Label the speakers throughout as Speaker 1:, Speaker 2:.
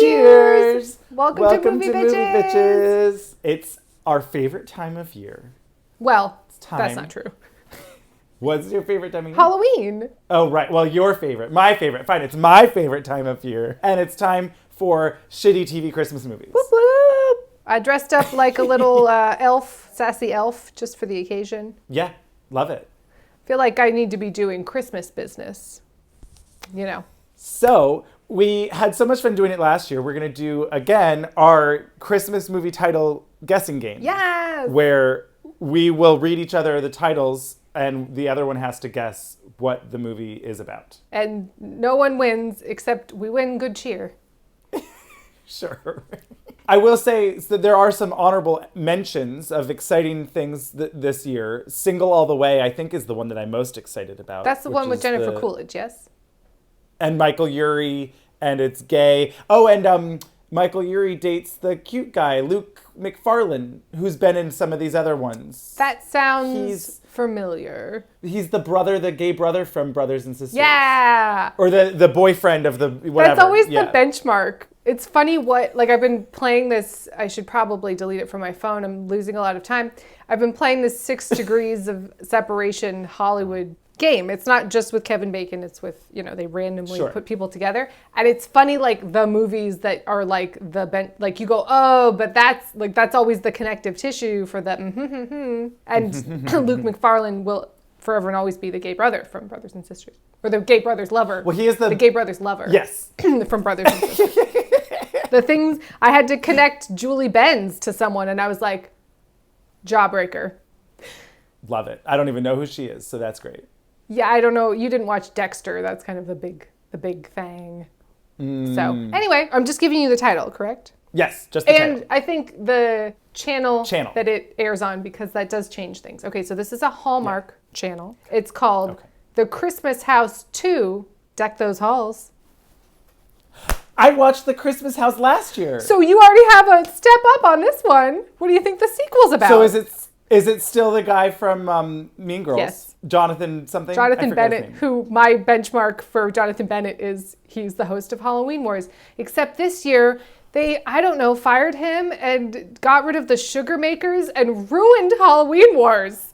Speaker 1: Cheers! Welcome to
Speaker 2: Movie
Speaker 1: Bitches.
Speaker 2: It's our favorite time of year.
Speaker 1: Well,
Speaker 2: time.
Speaker 1: That's not true.
Speaker 2: What's your favorite time of year?
Speaker 1: Halloween.
Speaker 2: Oh, right. Well, your favorite. My favorite. Fine, it's my favorite time of year. And it's time for shitty TV Christmas movies.
Speaker 1: Whoop, whoop. I dressed up like a little elf, sassy elf, just for the occasion.
Speaker 2: Yeah, love it.
Speaker 1: Feel like I need to be doing Christmas business, you know.
Speaker 2: So we had so much fun doing it last year. We're going to do, again, our Christmas movie title guessing game.
Speaker 1: Yes!
Speaker 2: Where we will read each other the titles and the other one has to guess what the movie is about.
Speaker 1: And no one wins except we win good cheer.
Speaker 2: Sure. I will say that there are some honorable mentions of exciting things this year. Single All the Way, I think, is the one that I'm most excited about.
Speaker 1: That's the one with Jennifer Coolidge, yes?
Speaker 2: And Michael Urie, and it's gay. Oh, and Michael Urie dates the cute guy, Luke McFarlane, who's been in some of these other ones.
Speaker 1: That sounds familiar.
Speaker 2: He's the gay brother from Brothers and Sisters.
Speaker 1: Yeah!
Speaker 2: Or the boyfriend of the whatever.
Speaker 1: That's always the benchmark. It's funny I've been playing this, I should probably delete it from my phone, I'm losing a lot of time. I've been playing this 6 Degrees of Separation Hollywood game. It's not just with Kevin Bacon, it's with, they randomly put people together. And it's funny, the movies that are you go, oh, but that's always the connective tissue for the And Luke McFarlane will forever and always be the gay brother from Brothers and Sisters. Or the gay brother's lover.
Speaker 2: Well, he is the
Speaker 1: gay brother's lover.
Speaker 2: Yes.
Speaker 1: From Brothers and Sisters. The things, I had to connect Julie Benz to someone and I was like, jawbreaker.
Speaker 2: Love it. I don't even know who she is, so that's great.
Speaker 1: Yeah, I don't know. You didn't watch Dexter. That's kind of the big thing. So anyway, I'm just giving you the title, correct?
Speaker 2: Yes, just the title.
Speaker 1: And I think the channel that it airs on, because that does change things. Okay, so this is a Hallmark channel. It's called The Christmas House 2, Deck Those Halls.
Speaker 2: I watched The Christmas House last year.
Speaker 1: So you already have a step up on this one. What do you think the sequel's about?
Speaker 2: So is it still the guy from Mean Girls?
Speaker 1: Yes.
Speaker 2: Jonathan something?
Speaker 1: Jonathan Bennett, who my benchmark for Jonathan Bennett is he's the host of Halloween Wars. Except this year, they, fired him and got rid of the sugar makers and ruined Halloween Wars.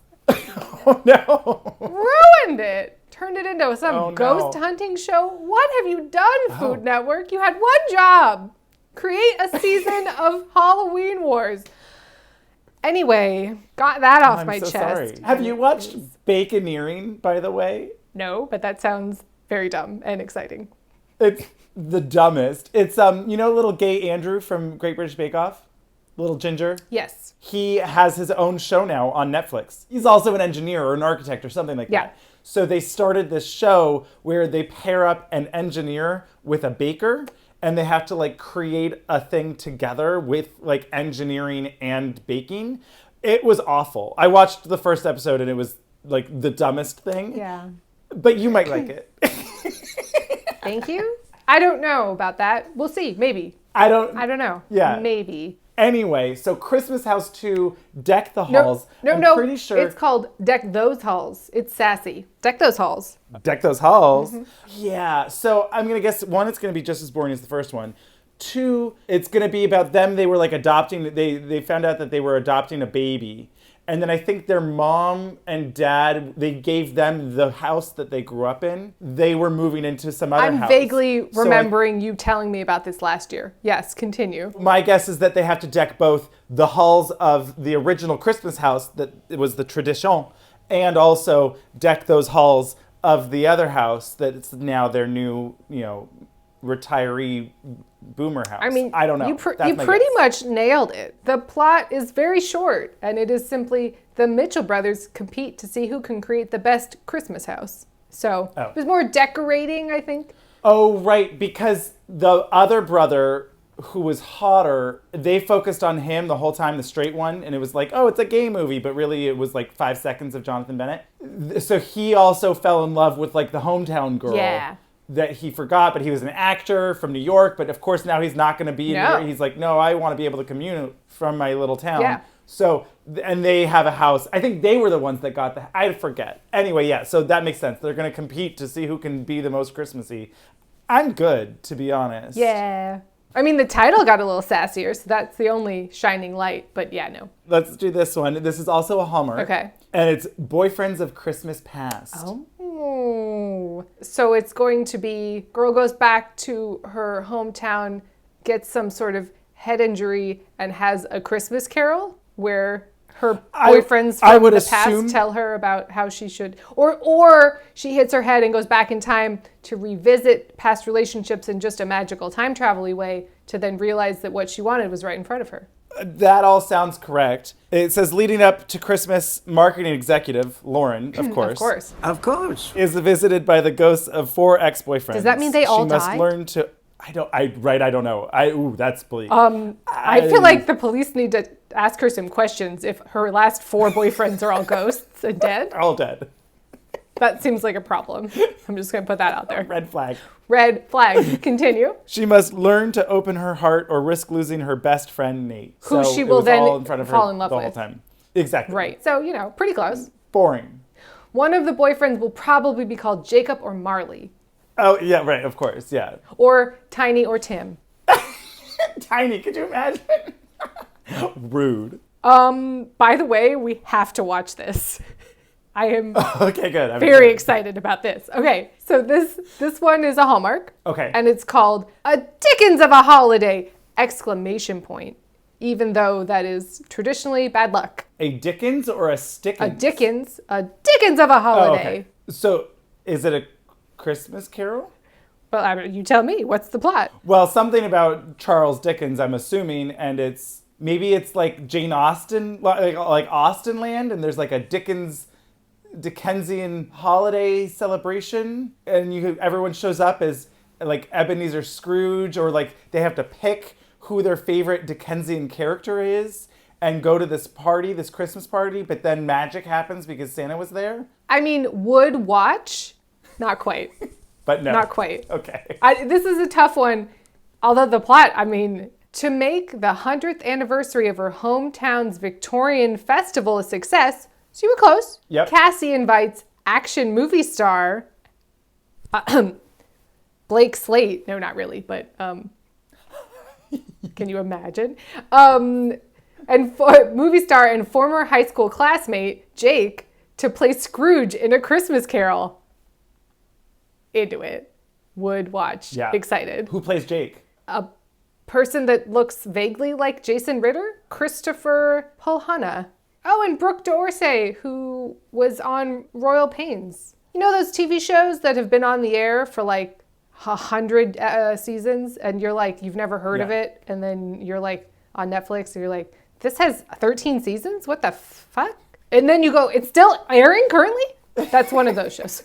Speaker 2: Oh, no.
Speaker 1: Ruined it. Turned it into some ghost hunting show. What have you done, Food Network? You had one job. Create a season of Halloween Wars. Anyway, got that off my chest.
Speaker 2: Sorry. Have you watched Baconeering, by the way?
Speaker 1: No, but that sounds very dumb and exciting.
Speaker 2: It's the dumbest. It's little gay Andrew from Great British Bake Off? Little ginger?
Speaker 1: Yes.
Speaker 2: He has his own show now on Netflix. He's also an engineer or an architect or something like that. So they started this show where they pair up an engineer with a baker, and they have to create a thing together with engineering and baking. It was awful. I watched the first episode and it was the dumbest thing.
Speaker 1: Yeah.
Speaker 2: But you might like it.
Speaker 1: Thank you. I don't know about that. We'll see. Maybe. I don't know.
Speaker 2: Yeah.
Speaker 1: Maybe.
Speaker 2: Anyway, so Christmas House 2, Deck the Halls.
Speaker 1: No.
Speaker 2: Pretty sure
Speaker 1: it's called Deck Those Halls. It's sassy. Deck Those Halls.
Speaker 2: Deck Those Halls. Mm-hmm. Yeah. So I'm going to guess, 1, it's going to be just as boring as the first one. 2, it's going to be about them. They were adopting, they found out that they were adopting a baby. And then I think their mom and dad, they gave them the house that they grew up in. They were moving into some other house.
Speaker 1: I'm vaguely remembering you telling me about this last year. Yes, continue.
Speaker 2: My guess is that they have to deck both the halls of the original Christmas house that it was the tradition, and also deck those halls of the other house that it's now their new, retiree boomer house.
Speaker 1: I mean,
Speaker 2: I don't know.
Speaker 1: You pretty much nailed it. The plot is very short, and it is simply the Mitchell brothers compete to see who can create the best Christmas house. So it was more decorating, I think.
Speaker 2: Oh, right, because the other brother who was hotter, they focused on him the whole time, the straight one, and it was it's a gay movie, but really it was 5 seconds of Jonathan Bennett. So he also fell in love with the hometown girl. Yeah. That he forgot, but he was an actor from New York, but of course now he's not going to be in New York. He's no, I want to be able to commute from my little town. Yeah. So, and they have a house. I think they were the ones that got I forget. Anyway, yeah, so that makes sense. They're going to compete to see who can be the most Christmassy. I'm good, to be honest.
Speaker 1: Yeah. I mean, the title got a little sassier, so that's the only shining light. But yeah, no.
Speaker 2: Let's do this one. This is also a Hallmark.
Speaker 1: Okay.
Speaker 2: And it's Boyfriends of Christmas Past.
Speaker 1: Oh. So it's going to be girl goes back to her hometown, gets some sort of head injury, and has a Christmas carol where her boyfriends from the past tell her about how she should, or she hits her head and goes back in time to revisit past relationships in just a magical time travel-y way to then realize that what she wanted was right in front of her.
Speaker 2: That all sounds correct. It says leading up to Christmas, marketing executive Lauren, of course, is visited by the ghosts of 4 ex-boyfriends.
Speaker 1: Does that mean they all died?
Speaker 2: She must learn to. I don't know. Ooh, that's bleak.
Speaker 1: I feel like the police need to ask her some questions if her last 4 boyfriends are all ghosts and dead.
Speaker 2: All dead.
Speaker 1: That seems like a problem. I'm just going to put that out there.
Speaker 2: Red flag.
Speaker 1: Red flag. Continue.
Speaker 2: She must learn to open her heart or risk losing her best friend, Nate.
Speaker 1: Who she will then fall in love with.
Speaker 2: The whole time. Exactly.
Speaker 1: Right. So, pretty close.
Speaker 2: Boring.
Speaker 1: One of the boyfriends will probably be called Jacob or Marley.
Speaker 2: Oh, yeah, right, of course, yeah.
Speaker 1: Or Tiny or Tim.
Speaker 2: Tiny, could you imagine? Rude.
Speaker 1: By the way, we have to watch this. I am
Speaker 2: okay, good. I'm
Speaker 1: very excited about this. Okay, so this one is a Hallmark.
Speaker 2: Okay.
Speaker 1: And it's called A Dickens of a Holiday! Exclamation point. Even though that is traditionally bad luck.
Speaker 2: A Dickens or a Stickens?
Speaker 1: A Dickens of a holiday.
Speaker 2: Oh, okay. So, is it a Christmas Carol?
Speaker 1: Well, you tell me. What's the plot?
Speaker 2: Well, something about Charles Dickens, I'm assuming, and maybe it's like Jane Austen, like Austen land, and there's like a Dickensian holiday celebration, and everyone shows up as like Ebenezer Scrooge, or like they have to pick who their favorite Dickensian character is and go to this party, this Christmas party, but then magic happens because Santa was there. I
Speaker 1: mean, would watch. Not quite.
Speaker 2: But no.
Speaker 1: Not quite.
Speaker 2: Okay.
Speaker 1: This is a tough one. Although the plot, to make the 100th anniversary of her hometown's Victorian festival a success, so you were close.
Speaker 2: Yep.
Speaker 1: Cassie invites action movie star Blake Slate. No, not really, but can you imagine? And movie star and former high school classmate Jake to play Scrooge in A Christmas Carol. Into it. Would watch.
Speaker 2: Yeah.
Speaker 1: Excited.
Speaker 2: Who plays Jake?
Speaker 1: A person that looks vaguely like Jason Ritter. Christopher Polhana. Oh, and Brooke D'Orsay, who was on Royal Pains. You know those TV shows that have been on the air for like 100 seasons, and you're like, you've never heard of it, and then you're like on Netflix, and you're like, this has 13 seasons? What the fuck? And then you go, it's still airing currently? That's one of those shows.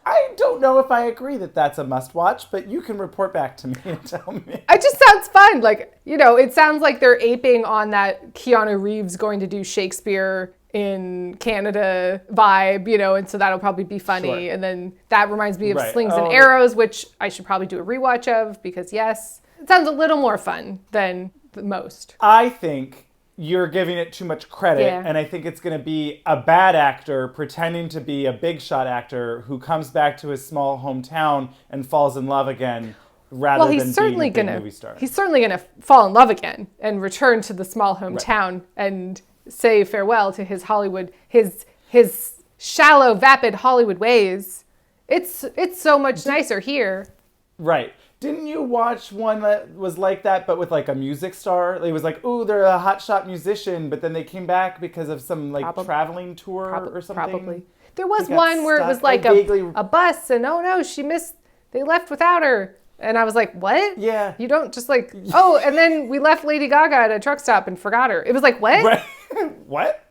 Speaker 2: I don't know if I agree that that's a must-watch, but you can report back to me and tell me.
Speaker 1: It just sounds fun. Like, it sounds like they're aping on that Keanu Reeves going to do Shakespeare in Canada vibe, and so that'll probably be funny. Sure. And then that reminds me of Slings and Arrows, which I should probably do a rewatch of because, yes, it sounds a little more fun than the most.
Speaker 2: I think you're giving it too much credit, and I think it's going to be a bad actor pretending to be a big shot actor who comes back to his small hometown and falls in love again rather than being a big movie star.
Speaker 1: He's certainly going to fall in love again and return to the small hometown and say farewell to his Hollywood, his shallow, vapid Hollywood ways. It's so much nicer here.
Speaker 2: Right. Didn't you watch one that was like that, but with like a music star? It was like, ooh, they're a hotshot musician, but then they came back because of some traveling tour or something.
Speaker 1: Probably. There was one where it was like a bus, and oh no, they left without her. And I was like, what?
Speaker 2: Yeah.
Speaker 1: You don't just like, oh, and then we left Lady Gaga at a truck stop and forgot her. It was like, what?
Speaker 2: Right. What?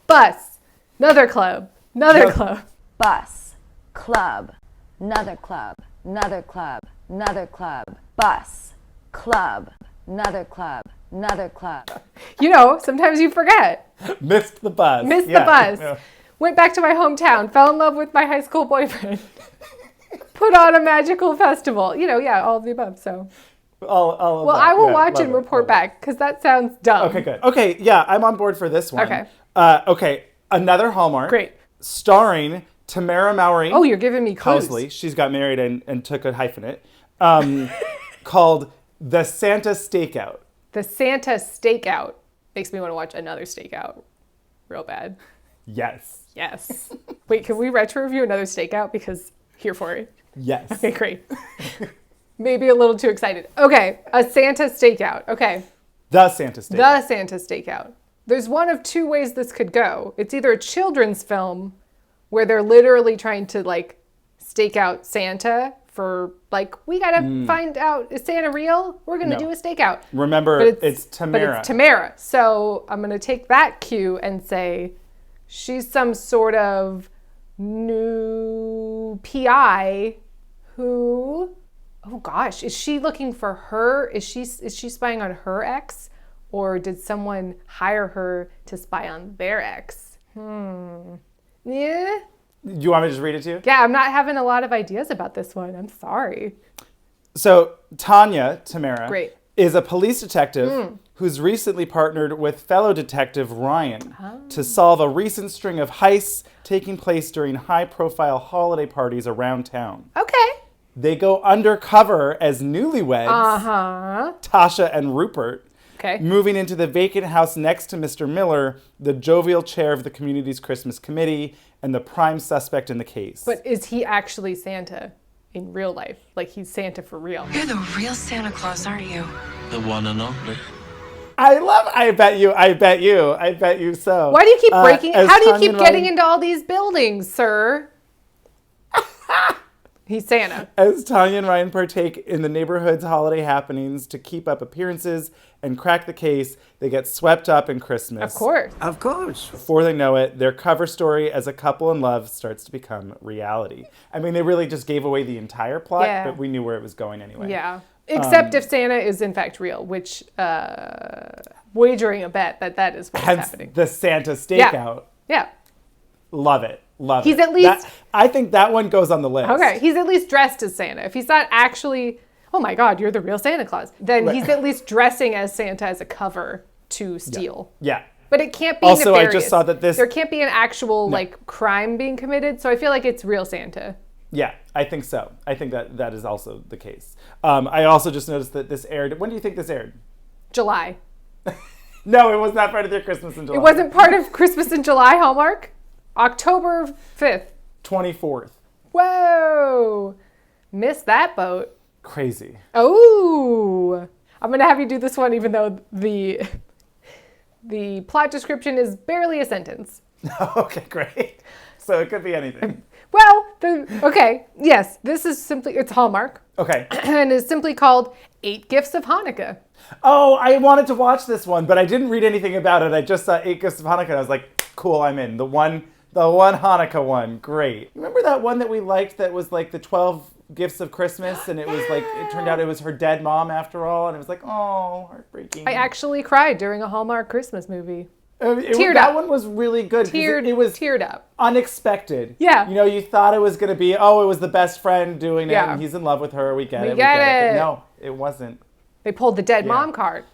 Speaker 1: Bus. Another club. Another club.
Speaker 3: Bus. Club. Another club. Another club. Another club. Bus. Club. Another club. Another club.
Speaker 1: Sometimes you forget.
Speaker 2: Missed the bus.
Speaker 1: The bus. Yeah. Went back to my hometown. Fell in love with my high school boyfriend. Put on a magical festival. All of the above. So.
Speaker 2: All
Speaker 1: I will watch and report back because that sounds dumb.
Speaker 2: Okay, good. Okay, yeah, I'm on board for this one.
Speaker 1: Okay.
Speaker 2: Okay, another Hallmark.
Speaker 1: Great.
Speaker 2: Starring Tamara Mowry.
Speaker 1: Oh, you're giving me clues.
Speaker 2: Housley. She's got married and took a hyphenate. Called The Santa Stakeout.
Speaker 1: The Santa Stakeout makes me want to watch another Stakeout real bad.
Speaker 2: Yes.
Speaker 1: Yes. Wait, can we retro review another Stakeout? Because here for it.
Speaker 2: Yes.
Speaker 1: Okay, great. Maybe a little too excited. Okay, a Santa Stakeout. Okay.
Speaker 2: The Santa Stakeout.
Speaker 1: The Santa Stakeout. There's one of two ways this could go. It's either a children's film where they're literally trying to like stake out Santa for like, we gotta find out, is Santa real? We're gonna do a stakeout.
Speaker 2: Remember, it's Tamara.
Speaker 1: But it's Tamara. So I'm gonna take that cue and say she's some sort of new PI who, oh gosh, is she looking for her? Is she spying on her ex? Or did someone hire her to spy on their ex? Yeah.
Speaker 2: Do you want me to just read it to you?
Speaker 1: Yeah, I'm not having a lot of ideas about this one. I'm sorry.
Speaker 2: So Tamara,
Speaker 1: Great.
Speaker 2: is a police detective who's recently partnered with fellow detective Ryan to solve a recent string of heists taking place during high-profile holiday parties around town.
Speaker 1: Okay.
Speaker 2: They go undercover as newlyweds, Tasha and Rupert,
Speaker 1: Okay.
Speaker 2: moving into the vacant house next to Mr. Miller, the jovial chair of the community's Christmas committee and the prime suspect in the case.
Speaker 1: But is he actually Santa in real life? Like he's Santa for real?
Speaker 4: You're the real Santa Claus, aren't you?
Speaker 5: The one and only.
Speaker 2: I bet you so.
Speaker 1: Why do you keep breaking?
Speaker 2: as
Speaker 1: How do you
Speaker 2: Tanya
Speaker 1: keep
Speaker 2: and
Speaker 1: getting
Speaker 2: Ryan-
Speaker 1: into all these buildings, sir? He's Santa.
Speaker 2: As Tanya and Ryan partake in the neighborhood's holiday happenings to keep up appearances and crack the case, they get swept up in Christmas.
Speaker 1: Of course.
Speaker 5: Of course.
Speaker 2: Before they know it, their cover story as a couple in love starts to become reality. I mean, they really just gave away the entire plot,
Speaker 1: Yeah.
Speaker 2: but we knew where it was going anyway.
Speaker 1: Yeah. Except if Santa is in fact real, which wagering a bet that is what's
Speaker 2: Hence
Speaker 1: happening.
Speaker 2: the Santa Stakeout.
Speaker 1: Yeah.
Speaker 2: Love it. Love it.
Speaker 1: He's at least-
Speaker 2: I think that one goes on the list.
Speaker 1: Okay. He's at least dressed as Santa. If he's not actually, oh my God, you're the real Santa Claus, then he's at least dressing as Santa as a cover to steal.
Speaker 2: Yeah.
Speaker 1: But it can't be
Speaker 2: Also, I
Speaker 1: nefarious.
Speaker 2: just saw that this-
Speaker 1: There can't be an actual like crime being committed, so I feel like it's real Santa.
Speaker 2: Yeah, I think so. I think that is also the case. I also just noticed that this aired. When do you think this aired?
Speaker 1: July.
Speaker 2: No, it was not part of their Christmas in July.
Speaker 1: It wasn't part of Christmas in July, Hallmark? October 5th.
Speaker 2: 24th.
Speaker 1: Whoa. Missed that boat.
Speaker 2: Crazy.
Speaker 1: Oh. I'm going to have you do this one even though the plot description is barely a sentence.
Speaker 2: Okay, great. So it could be anything.
Speaker 1: Well, okay, yes, this is simply, it's Hallmark.
Speaker 2: Okay.
Speaker 1: And is simply called 8 Gifts of Hanukkah.
Speaker 2: Oh, I wanted to watch this one, but I didn't read anything about it. I just saw 8 Gifts of Hanukkah, and I was like, cool, I'm in. The one Hanukkah one, great. Remember that one that we liked that was like the 12 Gifts of Christmas, and it was like, it turned out it was her dead mom after all, and it was like, oh, heartbreaking.
Speaker 1: I actually cried during a Hallmark Christmas movie.
Speaker 2: That
Speaker 1: up.
Speaker 2: one was really good. It was
Speaker 1: teared up.
Speaker 2: unexpected.
Speaker 1: Yeah.
Speaker 2: You know, you thought it was going to be, it was the best friend doing it,
Speaker 1: Yeah.
Speaker 2: and he's in love with her, we get it.
Speaker 1: get
Speaker 2: But
Speaker 1: it.
Speaker 2: no, it wasn't.
Speaker 1: They pulled the dead mom card.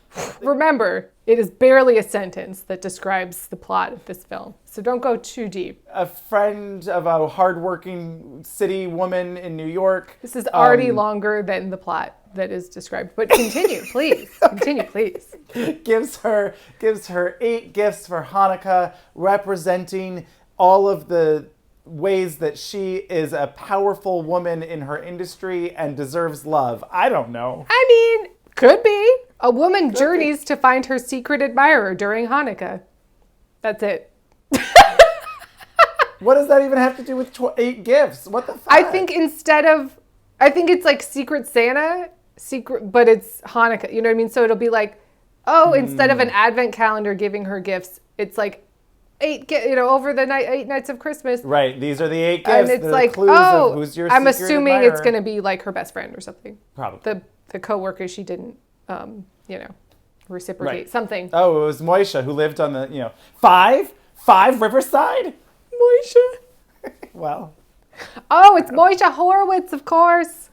Speaker 1: Remember, it is barely a sentence that describes the plot of this film. So don't go too deep.
Speaker 2: A friend of a hardworking city woman in New York.
Speaker 1: This is already longer than the plot that is described. But continue, please. Continue, please.
Speaker 2: gives her 8 gifts for Hanukkah, representing all of the ways that she is a powerful woman in her industry and deserves love. I don't know.
Speaker 1: I mean, could be. A woman journeys to find her secret admirer during Hanukkah. That's it.
Speaker 2: What does that even have to do with 8 gifts? What the fuck?
Speaker 1: I think it's like Secret Santa, but it's Hanukkah. You know what I mean? So it'll be like, instead of an advent calendar giving her gifts, it's like 8, over the 8 nights of Christmas.
Speaker 2: Right. These are the 8 gifts.
Speaker 1: And it's
Speaker 2: They're
Speaker 1: like,
Speaker 2: clues of who's your
Speaker 1: I'm
Speaker 2: secret
Speaker 1: assuming
Speaker 2: admirer.
Speaker 1: it's going to be like her best friend or something.
Speaker 2: Probably.
Speaker 1: The coworker she didn't, reciprocate.
Speaker 2: Right.
Speaker 1: Something.
Speaker 2: Oh, it was Moisha who lived on the, 5 Riverside?
Speaker 1: Moisha.
Speaker 2: Well.
Speaker 1: Oh, it's Moisha Horowitz, of course.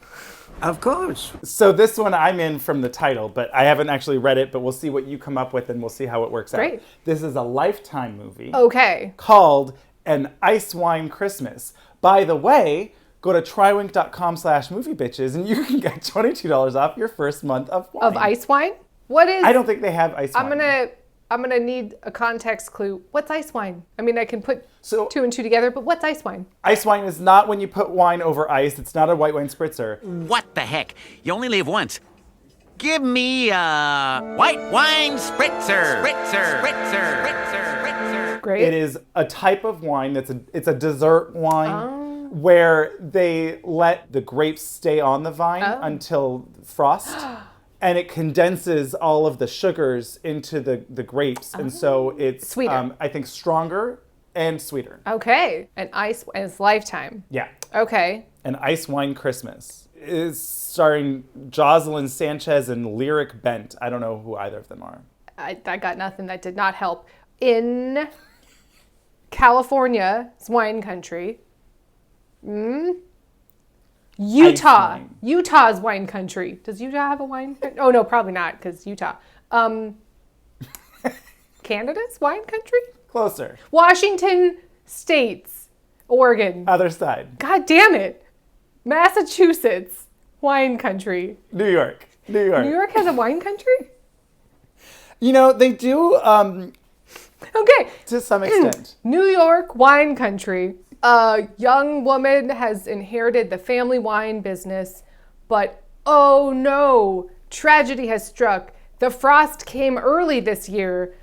Speaker 5: Of course.
Speaker 2: So this one I'm in from the title, but I haven't actually read it, but we'll see what you come up with and we'll see how it works out.
Speaker 1: Great.
Speaker 2: This is a Lifetime movie
Speaker 1: Okay.
Speaker 2: called An Ice Wine Christmas. By the way, go to trywink.com/moviebitches and you can get $22 off your first month of wine.
Speaker 1: Of ice wine? What is...
Speaker 2: I don't think they have ice wine.
Speaker 1: I'm gonna need a context clue. What's ice wine? I mean, I can put two and two together, but what's ice wine?
Speaker 2: Ice wine is not when you put wine over ice. It's not a white wine spritzer.
Speaker 6: What the heck? You only live once. Give me a white wine spritzer. Spritzer.
Speaker 1: Great.
Speaker 2: It is a type of wine it's a dessert wine where they let the grapes stay on the vine until frost. And it condenses all of the sugars into the grapes. And so it's,
Speaker 1: sweeter.
Speaker 2: I think, stronger and sweeter.
Speaker 1: Okay. And it's Lifetime.
Speaker 2: Yeah.
Speaker 1: Okay.
Speaker 2: An Ice Wine Christmas is starring Jocelyn Sanchez and Lyric Bent. I don't know who either of them are.
Speaker 1: I got nothing. That did not help. In California, it's wine country. Utah. Utah's wine country. Does Utah have a wine country? Oh, no, probably not, because Utah. Canada's wine country?
Speaker 2: Closer.
Speaker 1: Washington State's Oregon.
Speaker 2: Other side.
Speaker 1: God damn it. Massachusetts wine country.
Speaker 2: New York. New York
Speaker 1: has a wine country?
Speaker 2: You know, they do,
Speaker 1: Okay.
Speaker 2: to some extent.
Speaker 1: New York wine country. A young woman has inherited the family wine business, but oh no, tragedy has struck. The frost came early this year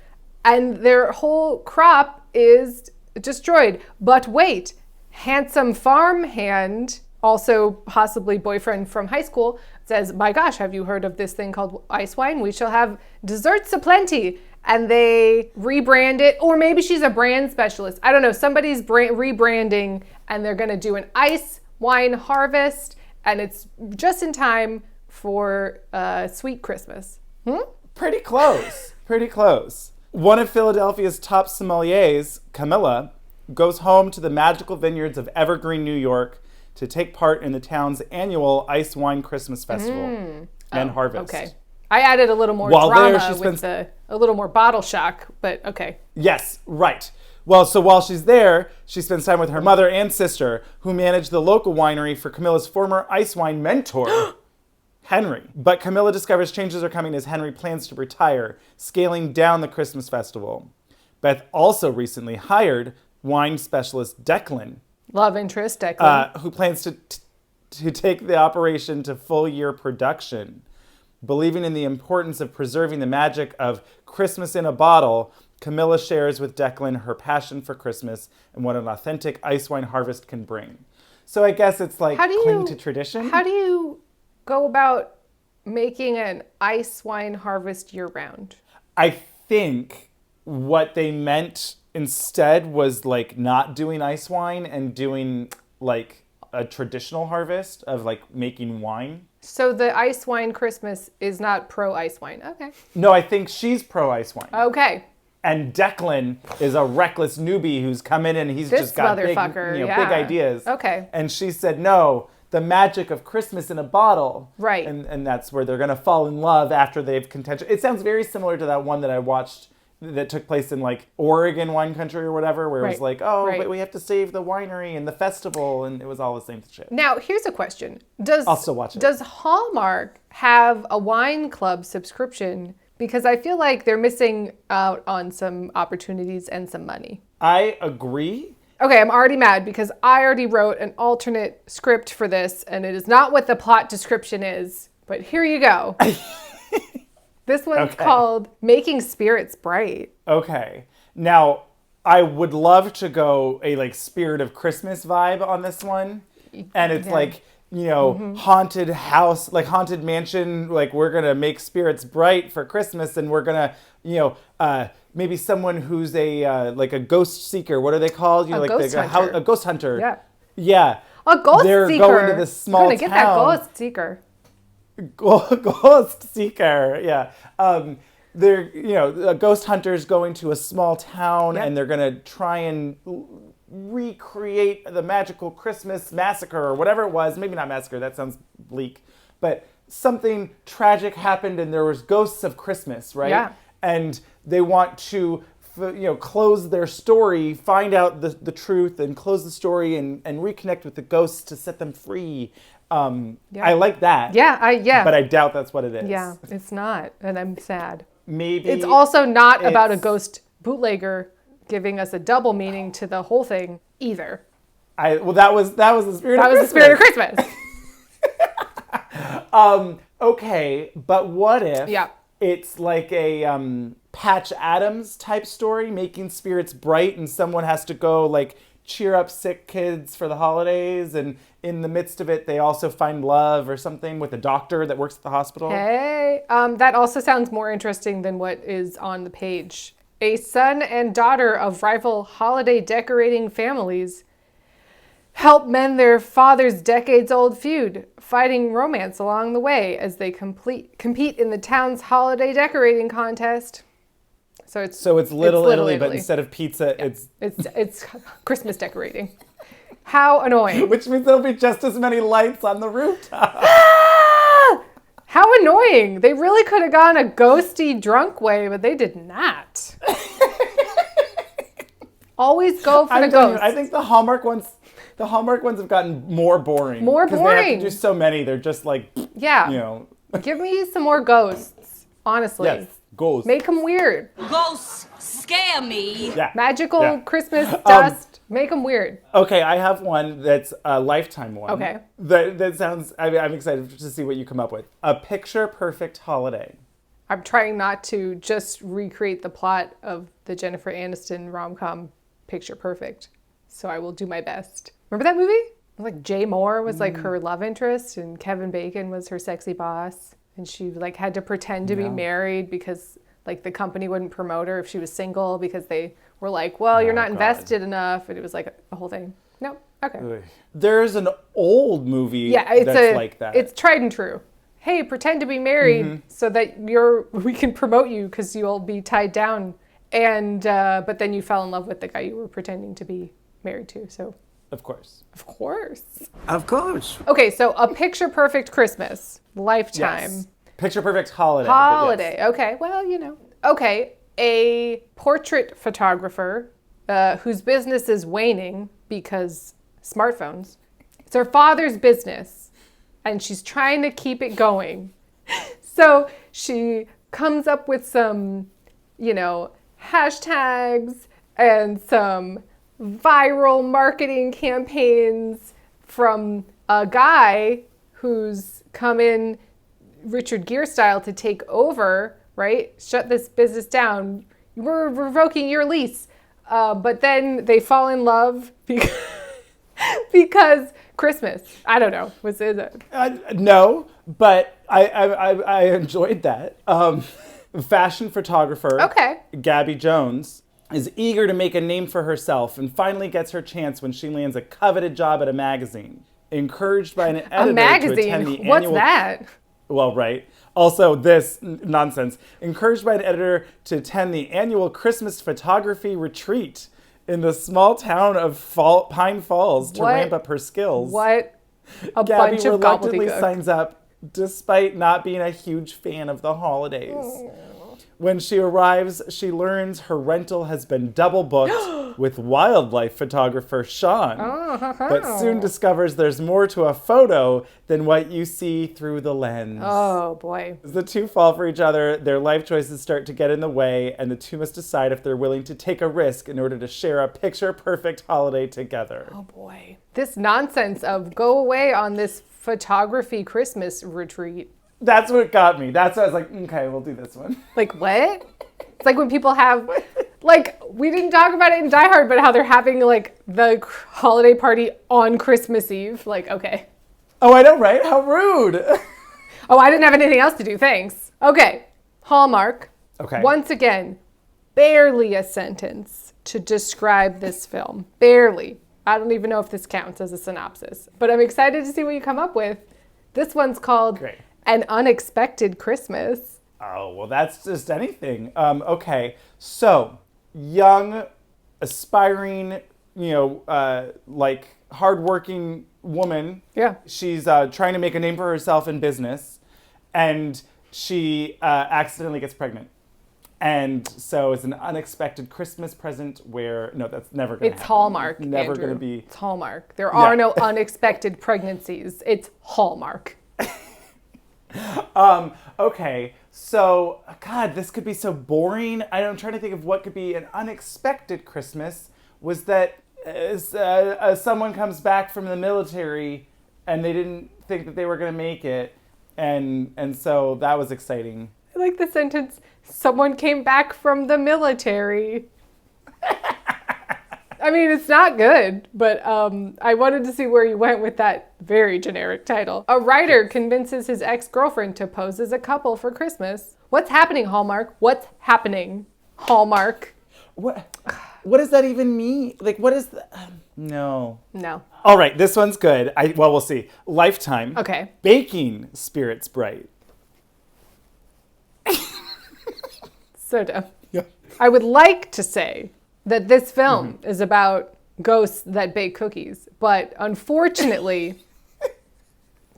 Speaker 1: and their whole crop is destroyed. But wait, handsome farmhand, also possibly boyfriend from high school, says, my gosh, have you heard of this thing called ice wine? We shall have desserts aplenty. And they rebrand it, or maybe she's a brand specialist. I don't know. Somebody's rebranding, and they're going to do an ice wine harvest, and it's just in time for sweet Christmas.
Speaker 2: Pretty close. Pretty close. One of Philadelphia's top sommeliers, Camilla, goes home to the magical vineyards of Evergreen, New York, to take part in the town's annual Ice Wine Christmas Festival and harvest.
Speaker 1: Okay. I added a little more drama with a little more bottle shock, but okay.
Speaker 2: Yes, right. Well, so while she's there, she spends time with her mother and sister, who manage the local winery for Camilla's former ice wine mentor, Henry. But Camilla discovers changes are coming as Henry plans to retire, scaling down the Christmas festival. Beth also recently hired wine specialist Declan.
Speaker 1: Love interest, Declan.
Speaker 2: Who plans to take the operation to full year production. Believing in the importance of preserving the magic of Christmas in a bottle, Camilla shares with Declan her passion for Christmas and what an authentic ice wine harvest can bring. So I guess it's like cling to tradition.
Speaker 1: How do you go about making an ice wine harvest year-round?
Speaker 2: I think what they meant instead was like not doing ice wine and doing like a traditional harvest of like making wine.
Speaker 1: So the ice wine Christmas is not pro ice wine. Okay.
Speaker 2: No, I think she's pro ice wine.
Speaker 1: Okay.
Speaker 2: And Declan is a reckless newbie who's come in and he's
Speaker 1: This
Speaker 2: just got big
Speaker 1: motherfucker,
Speaker 2: big ideas.
Speaker 1: Okay.
Speaker 2: And she said, no, the magic of Christmas in a bottle.
Speaker 1: Right.
Speaker 2: And that's where they're going to fall in love after they've contention. It sounds very similar to that one that I watched that took place in like Oregon wine country or whatever, where it was like, but we have to save the winery and the festival, and it was all the same shit.
Speaker 1: Now, here's a question.
Speaker 2: I'll still watch it.
Speaker 1: Does Hallmark have a wine club subscription? Because I feel like they're missing out on some opportunities and some money.
Speaker 2: I agree.
Speaker 1: Okay, I'm already mad because I already wrote an alternate script for this, and it is not what the plot description is. But here you go. This one's called Making Spirits Bright. Okay.
Speaker 2: Now, I would love to go a like Spirit of Christmas vibe on this one. And it's like, you know, haunted house, like haunted mansion, like we're going to make spirits bright for Christmas and we're going to, you know, maybe someone who's a like a ghost seeker. What are they called? You know,
Speaker 1: a
Speaker 2: ghost hunter.
Speaker 1: Yeah.
Speaker 2: Yeah.
Speaker 1: A ghost
Speaker 2: They're
Speaker 1: seeker.
Speaker 2: Going to this small
Speaker 1: I'm gonna
Speaker 2: town.
Speaker 1: get that ghost seeker.
Speaker 2: Ghost seeker, yeah. They're, you know, ghost hunters going to a small town and they're going to try and recreate the magical Christmas massacre or whatever it was. Maybe not massacre, that sounds bleak. But something tragic happened and there was ghosts of Christmas, right?
Speaker 1: Yeah.
Speaker 2: And they want to close their story, find out the truth, and close the story, and reconnect with the ghosts to set them free. I like that.
Speaker 1: Yeah.
Speaker 2: But I doubt that's what it is.
Speaker 1: Yeah, it's not, and I'm sad.
Speaker 2: Maybe
Speaker 1: it's also not about a ghost bootlegger giving us a double meaning to the whole thing either.
Speaker 2: That was the spirit.
Speaker 1: That was the spirit of Christmas.
Speaker 2: Okay, but what if
Speaker 1: Yeah.
Speaker 2: it's like a Patch Adams type story, making spirits bright, and someone has to go like cheer up sick kids for the holidays, and in the midst of it, they also find love or something with a doctor that works at the hospital?
Speaker 1: Hey, that also sounds more interesting than what is on the page. A son and daughter of rival holiday decorating families help mend their father's decades-old feud, fighting romance along the way as they compete in the town's holiday decorating contest. So it's
Speaker 2: Little Italy, but instead of pizza,
Speaker 1: it's Christmas decorating. How annoying!
Speaker 2: Which means there'll be just as many lights on the rooftop.
Speaker 1: How annoying! They really could have gone a ghosty, drunk way, but they did not. Always go for the ghost.
Speaker 2: I think the Hallmark ones have gotten more boring.
Speaker 1: More
Speaker 2: because
Speaker 1: boring.
Speaker 2: they have to do so many. They're just like,
Speaker 1: Give me some more ghosts. Honestly.
Speaker 2: Yes, ghosts.
Speaker 1: Make them weird.
Speaker 7: Ghosts scare me.
Speaker 2: Yeah.
Speaker 1: Magical Christmas dust. Make them weird.
Speaker 2: Okay, I have one that's a Lifetime one.
Speaker 1: Okay.
Speaker 2: That sounds. I'm excited to see what you come up with. A picture perfect holiday.
Speaker 1: I'm trying not to just recreate the plot of the Jennifer Aniston rom-com Picture Perfect. So I will do my best. Remember that movie? Like Jay Moore was like her love interest, and Kevin Bacon was her sexy boss, and she like had to pretend to be married because like the company wouldn't promote her if she was single because they were like, well, you're not invested enough, and it was like a whole thing. No, okay.
Speaker 2: There's an old movie that's like that.
Speaker 1: It's tried and true. Hey, pretend to be married so that we can promote you because you'll be tied down, and but then you fell in love with the guy you were pretending to be married to. So.
Speaker 2: Of course.
Speaker 5: Of course.
Speaker 1: Okay, so a picture perfect Christmas, Lifetime.
Speaker 2: Yes. Picture perfect holiday.
Speaker 1: Holiday.
Speaker 2: Yes.
Speaker 1: Okay, well, Okay, a portrait photographer whose business is waning because smartphones. It's her father's business, and she's trying to keep it going. So she comes up with some, hashtags and some viral marketing campaigns from a guy who's come in Richard Gere style to take over, right? Shut this business down. We're revoking your lease. But then they fall in love because Christmas. I don't know. Is it?
Speaker 2: No, but I enjoyed that. Fashion photographer.
Speaker 1: Okay.
Speaker 2: Gabby Jones is eager to make a name for herself and finally gets her chance when she lands a coveted job at a magazine. Encouraged by an editor
Speaker 1: a magazine?
Speaker 2: to attend the
Speaker 1: What's
Speaker 2: annual...
Speaker 1: that?
Speaker 2: Well, right. Also, this nonsense. Encouraged by an editor to attend the annual Christmas photography retreat in the small town of Pine Falls to ramp up her skills.
Speaker 1: What a
Speaker 2: Gabby
Speaker 1: bunch of
Speaker 2: reluctantly
Speaker 1: gobbledygook.
Speaker 2: signs up despite not being a huge fan of the holidays. When she arrives, she learns her rental has been double booked with wildlife photographer Sean, but soon discovers there's more to a photo than what you see through the lens.
Speaker 1: Oh, boy.
Speaker 2: As the two fall for each other, their life choices start to get in the way, and the two must decide if they're willing to take a risk in order to share a picture-perfect holiday together.
Speaker 1: Oh, boy. This nonsense of go away on this photography Christmas retreat.
Speaker 2: That's what got me. That's what I was like, okay, we'll do this one.
Speaker 1: Like, what? It's like when people have, like, we didn't talk about it in Die Hard, but how they're having, like, the holiday party on Christmas Eve. Like, okay.
Speaker 2: Oh, I know, right? How rude.
Speaker 1: Oh, I didn't have anything else to do. Thanks. Okay. Hallmark.
Speaker 2: Okay.
Speaker 1: Once again, barely a sentence to describe this film. Barely. I don't even know if this counts as a synopsis, but I'm excited to see what you come up with. This one's called
Speaker 2: Great.
Speaker 1: An Unexpected Christmas.
Speaker 2: Oh, well, that's just anything. Okay, so young, aspiring, like hardworking woman.
Speaker 1: Yeah.
Speaker 2: She's trying to make a name for herself in business, and she accidentally gets pregnant. And so it's an unexpected Christmas present where, no, that's never going to happen.
Speaker 1: It's Hallmark,
Speaker 2: Never
Speaker 1: Andrew.
Speaker 2: going to be.
Speaker 1: It's Hallmark. There are no unexpected pregnancies. It's Hallmark.
Speaker 2: Okay, so, God, this could be so boring. I'm trying to think of what could be an unexpected Christmas. Was that someone comes back from the military and they didn't think that they were going to make it. And so that was exciting.
Speaker 1: I like the sentence, someone came back from the military. I mean, it's not good, but I wanted to see where you went with that very generic title. A writer convinces his ex-girlfriend to pose as a couple for Christmas. What's happening, Hallmark? What's happening, Hallmark?
Speaker 2: What does that even mean? Like, what is the... No. All right, this one's good. Well, we'll see. Lifetime.
Speaker 1: Okay.
Speaker 2: Baking Spirits Bright.
Speaker 1: So dumb.
Speaker 2: Yeah.
Speaker 1: I would like to say that this film is about ghosts that bake cookies, but unfortunately,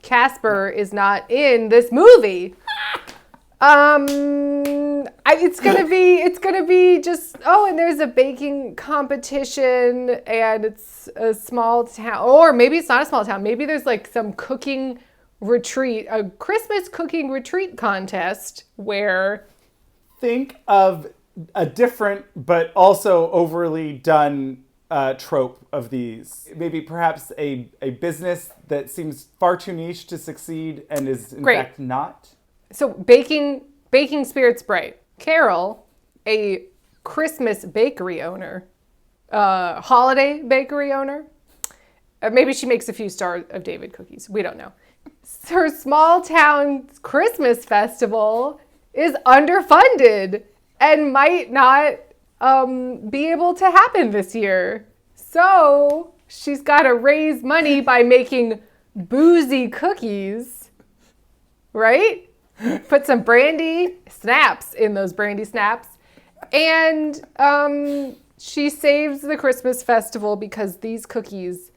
Speaker 1: Casper is not in this movie. It's gonna be just, and there's a baking competition and it's a small town, or maybe it's not a small town. Maybe there's like some cooking retreat, a Christmas cooking retreat contest where...
Speaker 2: Think of a different but also overly done trope of these. Maybe perhaps a business that seems far too niche to succeed and is in fact not.
Speaker 1: So baking spirits bright. Carol, a Christmas bakery owner, holiday bakery owner. Maybe she makes a few Star of David cookies. We don't know. Her small town Christmas festival is underfunded and might not be able to happen this year. So she's got to raise money by making boozy cookies, right? Put some brandy snaps in those brandy snaps. And she saves the Christmas festival because these cookies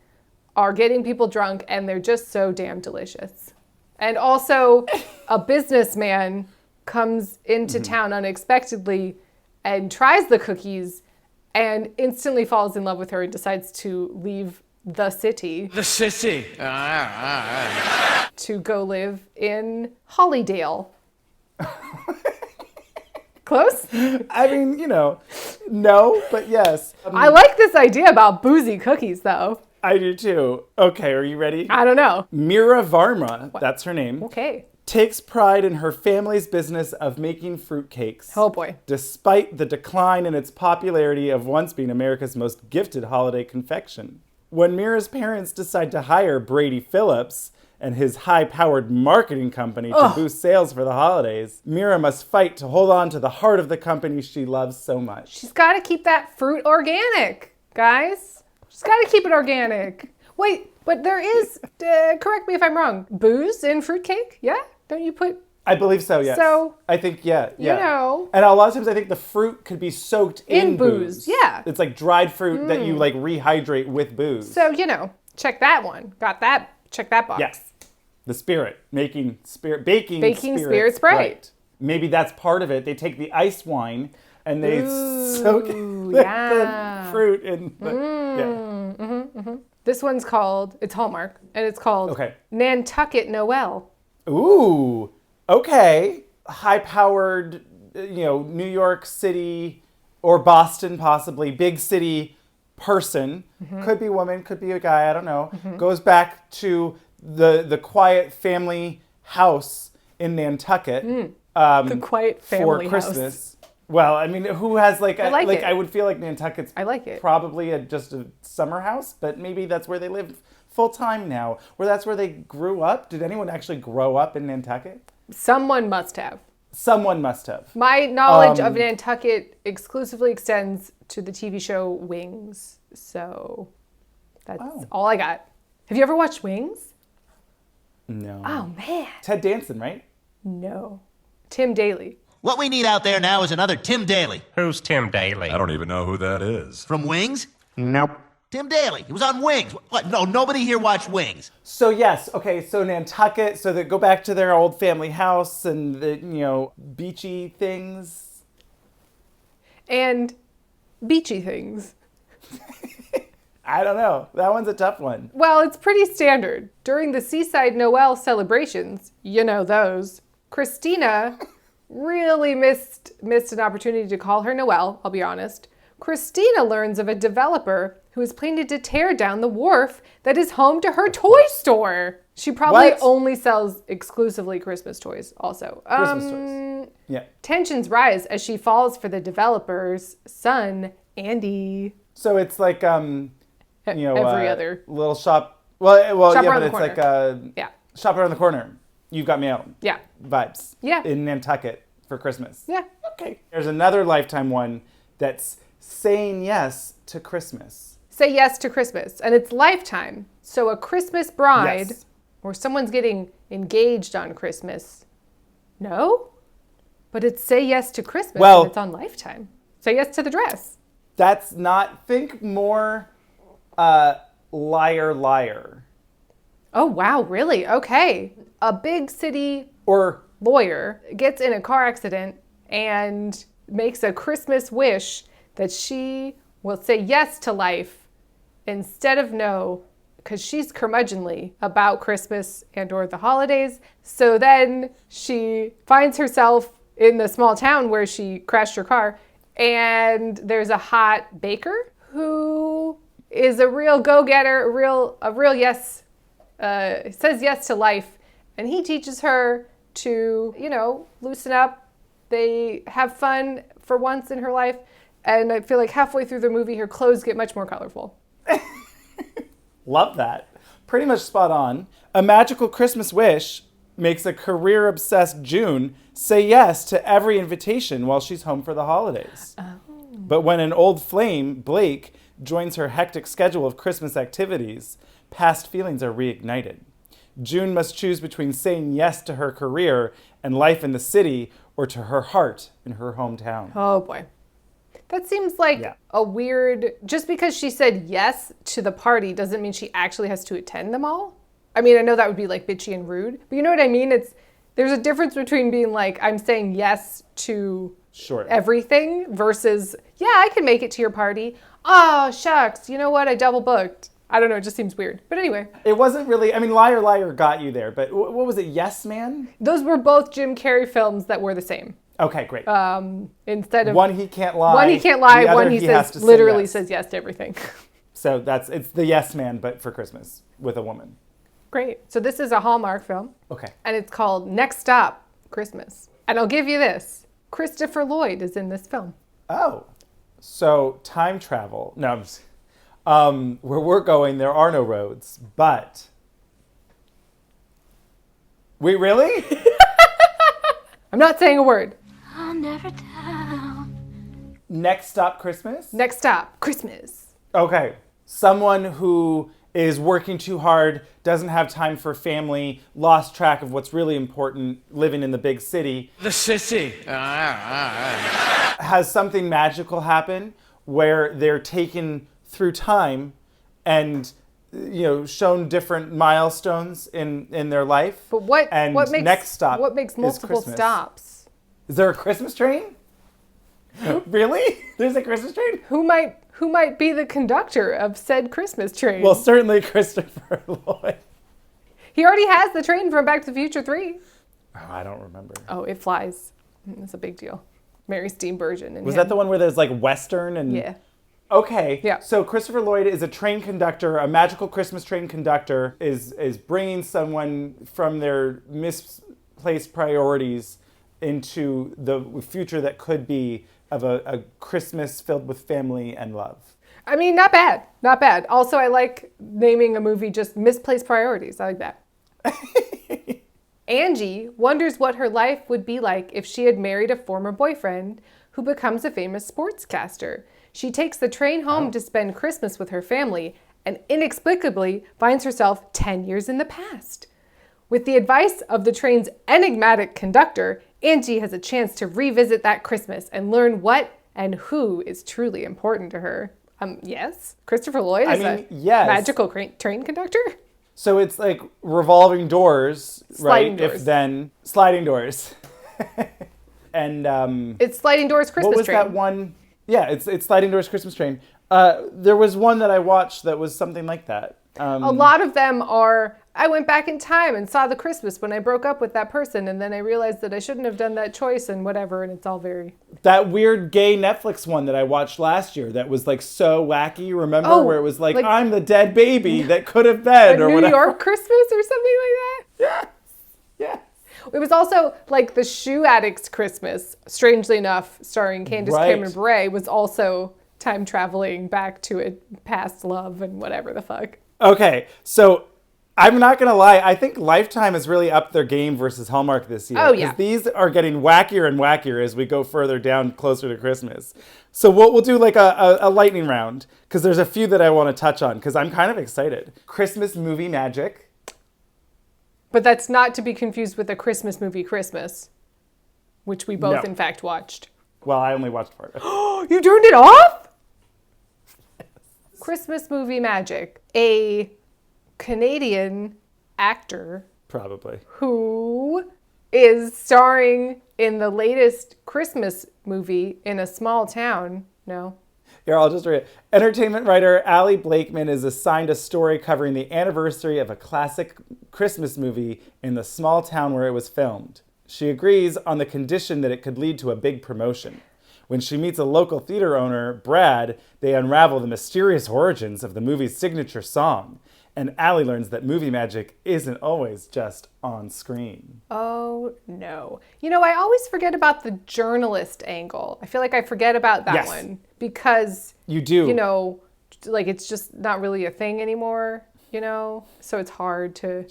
Speaker 1: are getting people drunk and they're just so damn delicious. And also a businessman comes into town unexpectedly and tries the cookies and instantly falls in love with her and decides to leave the city.
Speaker 5: The city.
Speaker 1: To go live in Hollydale. Close?
Speaker 2: I mean, no, but yes.
Speaker 1: I like this idea about boozy cookies, though.
Speaker 2: I do too. Okay, are you ready?
Speaker 1: I don't know.
Speaker 2: Mira Varma, that's her name.
Speaker 1: Okay.
Speaker 2: Takes pride in her family's business of making fruitcakes.
Speaker 1: Oh boy.
Speaker 2: Despite the decline in its popularity of once being America's most gifted holiday confection. When Mira's parents decide to hire Brady Phillips and his high-powered marketing company to boost sales for the holidays, Mira must fight to hold on to the heart of the company she loves so much.
Speaker 1: She's got to keep that fruit organic, guys. She's got to keep it organic. Wait, but there is, correct me if I'm wrong, booze in fruitcake? Yeah? Don't you put...
Speaker 2: I believe so, yes.
Speaker 1: So,
Speaker 2: I think, yeah.
Speaker 1: you know.
Speaker 2: And a lot of times I think the fruit could be soaked in booze.
Speaker 1: Yeah.
Speaker 2: It's like dried fruit that you like rehydrate with booze.
Speaker 1: So, check that one. Got that. Check that box.
Speaker 2: Yes. The spirit. Baking
Speaker 1: spirits bright.
Speaker 2: Maybe that's part of it. They take the ice wine and they soak it with the fruit in the,
Speaker 1: This one's called, it's Hallmark, and it's called Nantucket Noel.
Speaker 2: Ooh, okay. High-powered, New York City or Boston possibly, big city person. Could be woman, could be a guy, I don't know. Goes back to the quiet family house in Nantucket.
Speaker 1: The quiet family
Speaker 2: for Christmas. House. Well, I mean, who has I would feel like Nantucket's probably just a summer house, but maybe that's where they live full time now. Or that's where they grew up. Did anyone actually grow up in Nantucket?
Speaker 1: Someone must have.
Speaker 2: Someone must have.
Speaker 1: My knowledge of Nantucket exclusively extends to the TV show Wings. So that's all I got. Have you ever watched Wings?
Speaker 2: No.
Speaker 1: Oh, man.
Speaker 2: Ted Danson, right?
Speaker 1: No. Tim Daly.
Speaker 6: What we need out there now is another Tim Daly.
Speaker 8: Who's Tim Daly?
Speaker 9: I don't even know who that is.
Speaker 6: From Wings?
Speaker 8: Nope.
Speaker 6: Tim Daly. He was on Wings. What? No, nobody here watched Wings.
Speaker 2: So yes, okay, so Nantucket, so they go back to their old family house and the, beachy things.
Speaker 1: and beachy things.
Speaker 2: I don't know. That one's a tough one.
Speaker 1: Well, it's pretty standard. During the seaside Noel celebrations, you know those, Christina really missed an opportunity to call her Noel, I'll be honest. Christina learns of a developer who is planning to tear down the wharf that is home to her toy store. She probably only sells exclusively Christmas toys also.
Speaker 2: Christmas toys. Yeah.
Speaker 1: Tensions rise as she falls for the developer's son, Andy.
Speaker 2: So it's like,
Speaker 1: every other
Speaker 2: little shop. Well,
Speaker 1: shop
Speaker 2: yeah,
Speaker 1: around
Speaker 2: but
Speaker 1: the
Speaker 2: it's
Speaker 1: corner.
Speaker 2: like shop around the corner. You've got mail.
Speaker 1: Yeah.
Speaker 2: Vibes.
Speaker 1: Yeah.
Speaker 2: In Nantucket for Christmas.
Speaker 1: Yeah.
Speaker 2: Okay. There's another Lifetime one that's saying yes to Christmas.
Speaker 1: Say yes to Christmas, and it's Lifetime. So a Christmas bride, or someone's getting engaged on Christmas. No, but it's say yes to Christmas, and it's on Lifetime. Say yes to the dress.
Speaker 2: That's not. Think more. Liar, liar.
Speaker 1: Oh wow, really? Okay, a big city
Speaker 2: or
Speaker 1: lawyer gets in a car accident and makes a Christmas wish that she will say yes to life instead of no, because she's curmudgeonly about Christmas and or the holidays. So then she finds herself in the small town where she crashed her car, and there's a hot baker who is a real go-getter, a real yes, says yes to life, and he teaches her to, loosen up. They have fun for once in her life, and I feel like halfway through the movie, her clothes get much more colorful.
Speaker 2: Love that. Pretty much spot on. A magical Christmas wish makes a career-obsessed June say yes to every invitation while she's home for the holidays. Oh. But when an old flame, Blake, joins her hectic schedule of Christmas activities, past feelings are reignited. June must choose between saying yes to her career and life in the city or to her heart in her hometown.
Speaker 1: Oh boy. That seems like a weird, just because she said yes to the party doesn't mean she actually has to attend them all. I mean, I know that would be like bitchy and rude, but you know what I mean? There's a difference between being like, I'm saying yes to everything versus, yeah, I can make it to your party. Oh, shucks. You know what? I double booked. I don't know. It just seems weird. But anyway.
Speaker 2: It wasn't really, Liar Liar got you there, but what was it? Yes Man?
Speaker 1: Those were both Jim Carrey films that were the same.
Speaker 2: Okay, great.
Speaker 1: Instead of
Speaker 2: one, he can't lie.
Speaker 1: One, he can't lie. One, he says literally
Speaker 2: yes.
Speaker 1: says yes to everything.
Speaker 2: So it's the Yes Man, but for Christmas with a woman.
Speaker 1: Great. So this is a Hallmark film.
Speaker 2: Okay.
Speaker 1: And it's called Next Stop, Christmas. And I'll give you this. Christopher Lloyd is in this film.
Speaker 2: Oh. So time travel. No, I'm just, where we're going, there are no roads, but... Wait, really?
Speaker 1: I'm not saying a word.
Speaker 7: I'll never tell.
Speaker 2: Next Stop Christmas?
Speaker 1: Next Stop Christmas.
Speaker 2: Okay. Someone who is working too hard, doesn't have time for family, lost track of what's really important, living in the big city.
Speaker 5: The city.
Speaker 2: Has something magical happen where they're taken through time and shown different milestones in their life.
Speaker 1: But what makes
Speaker 2: next stop
Speaker 1: what makes multiple stops?
Speaker 2: Is there a Christmas train? Really? There's a Christmas train?
Speaker 1: Who might be the conductor of said Christmas train?
Speaker 2: Well, certainly Christopher Lloyd.
Speaker 1: He already has the train from Back to the Future 3.
Speaker 2: Oh, I don't remember.
Speaker 1: Oh, it flies. It's a big deal. Mary Steenburgen.
Speaker 2: Was that the one where there's like Western and...
Speaker 1: Yeah.
Speaker 2: Okay.
Speaker 1: Yeah.
Speaker 2: So Christopher Lloyd is a train conductor, a magical Christmas train conductor, is bringing someone from their misplaced priorities into the future that could be of a Christmas filled with family and love.
Speaker 1: I mean, not bad. Not bad. Also, I like naming a movie just Misplaced Priorities. I like that. Angie wonders what her life would be like if she had married a former boyfriend who becomes a famous sportscaster. She takes the train home to spend Christmas with her family and inexplicably finds herself 10 years in the past. With the advice of the train's enigmatic conductor, Angie has a chance to revisit that Christmas and learn what and who is truly important to her. Yes? Christopher Lloyd is
Speaker 2: yes.
Speaker 1: Magical train conductor?
Speaker 2: So it's like revolving doors,
Speaker 1: sliding
Speaker 2: right?
Speaker 1: Doors.
Speaker 2: If then sliding doors. And
Speaker 1: it's Sliding Doors Christmas
Speaker 2: What was
Speaker 1: train.
Speaker 2: that one? Yeah, it's Sliding Doors Christmas Train. There was one that I watched that was something like that.
Speaker 1: A lot of them are, I went back in time and saw the Christmas when I broke up with that person, and then I realized that I shouldn't have done that choice and whatever, and it's all very...
Speaker 2: That weird gay Netflix one that I watched last year that was like so wacky, remember? Where it was like I'm the dead baby that could have been, or
Speaker 1: New
Speaker 2: whatever.
Speaker 1: York Christmas or something like that?
Speaker 2: Yeah. Yeah.
Speaker 1: It was also like the Shoe Addicts Christmas, strangely enough, starring Candace Cameron Bure, was also time traveling back to a past love and whatever the fuck.
Speaker 2: Okay, so I'm not going to lie. I think Lifetime has really upped their game versus Hallmark this year.
Speaker 1: Oh, yeah.
Speaker 2: Because these are getting wackier and wackier as we go further down closer to Christmas. So we'll do like a lightning round, because there's a few that I want to touch on, because I'm kind of excited. Christmas movie magic.
Speaker 1: But that's not to be confused with a Christmas movie Christmas, which we both,
Speaker 2: No.
Speaker 1: in fact, watched.
Speaker 2: Well, I only watched part of it.
Speaker 1: You turned it off? Christmas movie magic. A Canadian actor
Speaker 2: Probably.
Speaker 1: who is starring in the latest Christmas movie in a small town. No.
Speaker 2: Here, I'll just read it. Entertainment writer Allie Blakeman is assigned a story covering the anniversary of a classic Christmas movie in the small town where it was filmed. She agrees on the condition that it could lead to a big promotion. When she meets a local theater owner, Brad, they unravel the mysterious origins of the movie's signature song. And Allie learns that movie magic isn't always just on screen.
Speaker 1: Oh, no. You know, I always forget about the journalist angle. I feel like I forget about that one because,
Speaker 2: you do.
Speaker 1: You know, like it's just not really a thing anymore, you know? So it's hard to,